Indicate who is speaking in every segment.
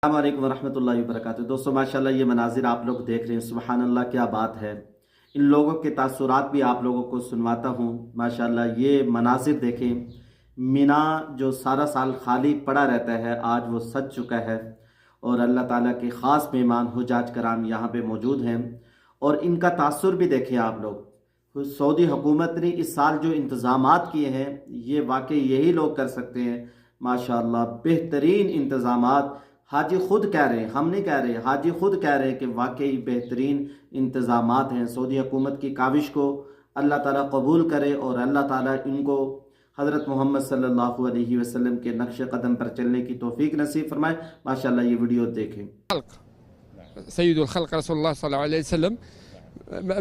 Speaker 1: अस्सलाम वालेकुम वरहमतुल्लाहि वबरकातुहू। दोस्तों माशाल्लाह ये मनाजिर आप लोग देख रहे हैं, सुबहान अल्लाह क्या बात है। इन लोगों के तासुरात भी आप लोगों को सुनवाता हूँ। माशाल्लाह ये मनाजिर देखें, मीना जो सारा साल खाली पड़ा रहता है आज वो सज चुका है और अल्लाह ताला के ख़ास मेहमान हुज्जाज कराम यहाँ पे मौजूद हैं और इनका तासुर भी देखें आप लोग। सऊदी हुकूमत ने इस साल जो इंतज़ामात किए हैं ये वाकई यही लोग कर सकते हैं। माशाल्लाह बेहतरीन इंतज़ामात, हाजी खुद कह रहे हैं, हम नहीं कह रहे, हाजी खुद कह रहे हैं कि वाकई बेहतरीन इंतज़ामात हैं। सऊदी हुकूमत की काविश को अल्लाह ताला कबूल करे और अल्लाह ताला इनको हज़रत मोहम्मद सल्लल्लाहु अलैहि वसल्लम के नक्श कदम पर चलने की तौफीक नसीब फरमाए। माशाल्लाह ये वीडियो देखें।
Speaker 2: सय्यदुल खल्क़ रसूलुल्लाह सल्लल्लाहु अलैहि वसल्लम,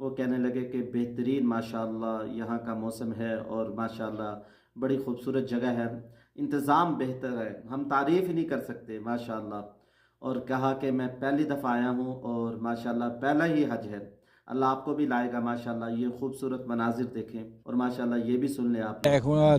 Speaker 1: वो कहने लगे कि बेहतरीन माशाल्लाह यहाँ का मौसम है और माशाल्लाह बड़ी खूबसूरत जगह है, इंतज़ाम बेहतर है, हम तारीफ़ ही नहीं कर सकते माशाल्लाह। और कहा कि मैं पहली दफ़ा आया हूँ और माशाल्लाह पहला ही हज है, अल्लाह आपको भी लाएगा। माशाल्लाह ये खूबसूरत मनाजिर देखें और माशाल्लाह ये भी सुन लें आप।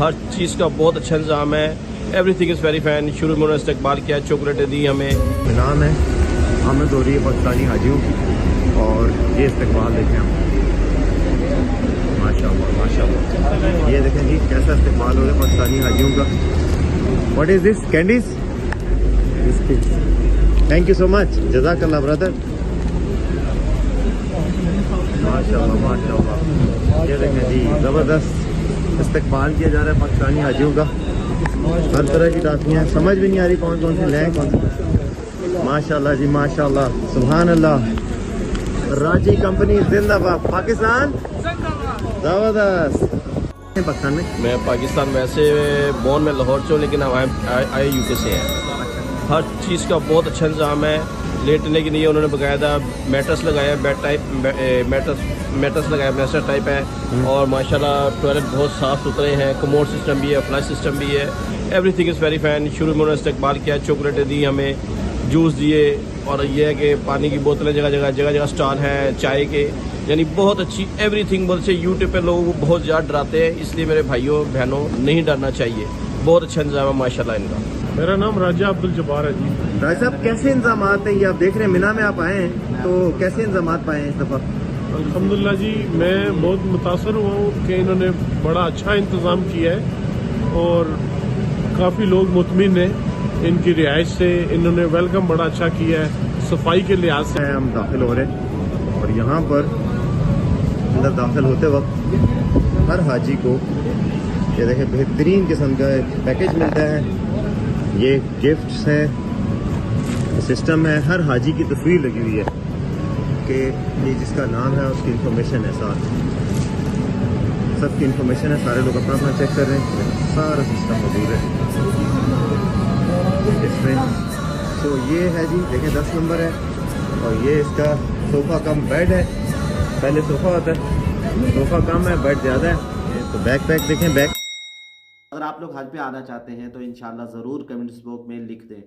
Speaker 3: हर चीज़ का बहुत अच्छा इंतजाम है। Everything is very fine. शुरू में उन्होंने इस्तकबाल किया, चॉकलेटें दी हमें।
Speaker 4: नाम है आमद हो रही है पाकिस्तानी हाजियों की और ये इस्तकबाल देखें हम। माशाल्लाह माशाल्लाह, ये देखें जी कैसा इस्तकबाल हो रहा है पाकिस्तानी हाजियों का। What is this? Candies? Thank you so much, जज़ाकल्लाह ब्रदर। माशाल्लाह माशाल्लाह, ये देखें जी ज़बरदस्त इस्तकबाल किया जा रहा है पाकिस्तानी हाजियों का। हर तरह की टाफियाँ, समझ भी नहीं आ रही कौन कौन सी लें कौन सी। माशाल्लाह जी माशाल्लाह, सुभान अल्लाह। राजी कंपनी जिंदाबाद, पाकिस्तान ज़बरदस्त। पाकिस्तान में
Speaker 3: मैं पाकिस्तान वैसे बोर्न में लाहौर से हूँ, लेकिन आए यूके से हैं। हर चीज़ का बहुत अच्छा इंतजाम है। लेटने के लिए उन्होंने बाकायदा मैट्रेस लगाया, बेड टाइप मैट्रेस लगाया, मैस्टर टाइप है। और माशाल्लाह टॉयलेट बहुत साफ़ सुथरे हैं, कमोड सिस्टम भी है, फ्लश सिस्टम भी है। Everything is very fine. शुरू में उन्होंने इस्तकबाल किया, चॉकलेटें दी हमें, जूस दिए, और यह है कि पानी की बोतलें जगह जगह स्टॉल हैं चाय के, यानी बहुत अच्छी एवरीथिंग। बोल से यूट्यूब पे लोग बहुत ज़्यादा डराते हैं, इसलिए मेरे भाइयों बहनों नहीं डरना चाहिए। बहुत अच्छा इंतजाम है माशाल्लाह इनका।
Speaker 5: मेरा नाम राजा अब्दुल जब्बार है जी।
Speaker 4: राजा साहब कैसे इंतजाम हैं ये आप देख रहे हैं, मिना में आप आए हैं तो कैसे इंतजाम पाए हैं इस दफ़ा?
Speaker 5: अल्हम्दुलिल्लाह जी, मैं बहुत मुतासर हुआ हूँ कि इन्होंने बड़ा अच्छा इंतज़ाम किया है और काफ़ी लोग मुतमिन हैं इनकी रिहाइश से। इन्होंने वेलकम बड़ा अच्छा किया है, सफाई के लिहाज से।
Speaker 4: हम दाखिल हो रहे हैं और यहाँ पर अंदर दाखिल होते वक्त हर हाजी को ये देखें बेहतरीन किस्म का पैकेज मिलता है। ये गिफ्ट्स हैं, सिस्टम है, हर हाजी की तस्वीर लगी हुई है कि ये जिसका नाम है उसकी इंफॉर्मेशन है, साथ सबकी इंफॉर्मेशन है। सारे लोग अपना अपना चेक कर रहे हैं, सारा सिस्टम मौजूद है इसमें। तो ये है जी देखें 10 नंबर है और ये इसका सोफ़ा कम बेड है। पहले सोफ़ा होता है, सोफ़ा कम है, बेड ज़्यादा है। तो बैक पैक देखें, बैक
Speaker 1: अगर आप लोग हज पे आना चाहते हैं तो इंशाल्लाह ज़रूर कमेंट्स बॉक्स में लिख दें।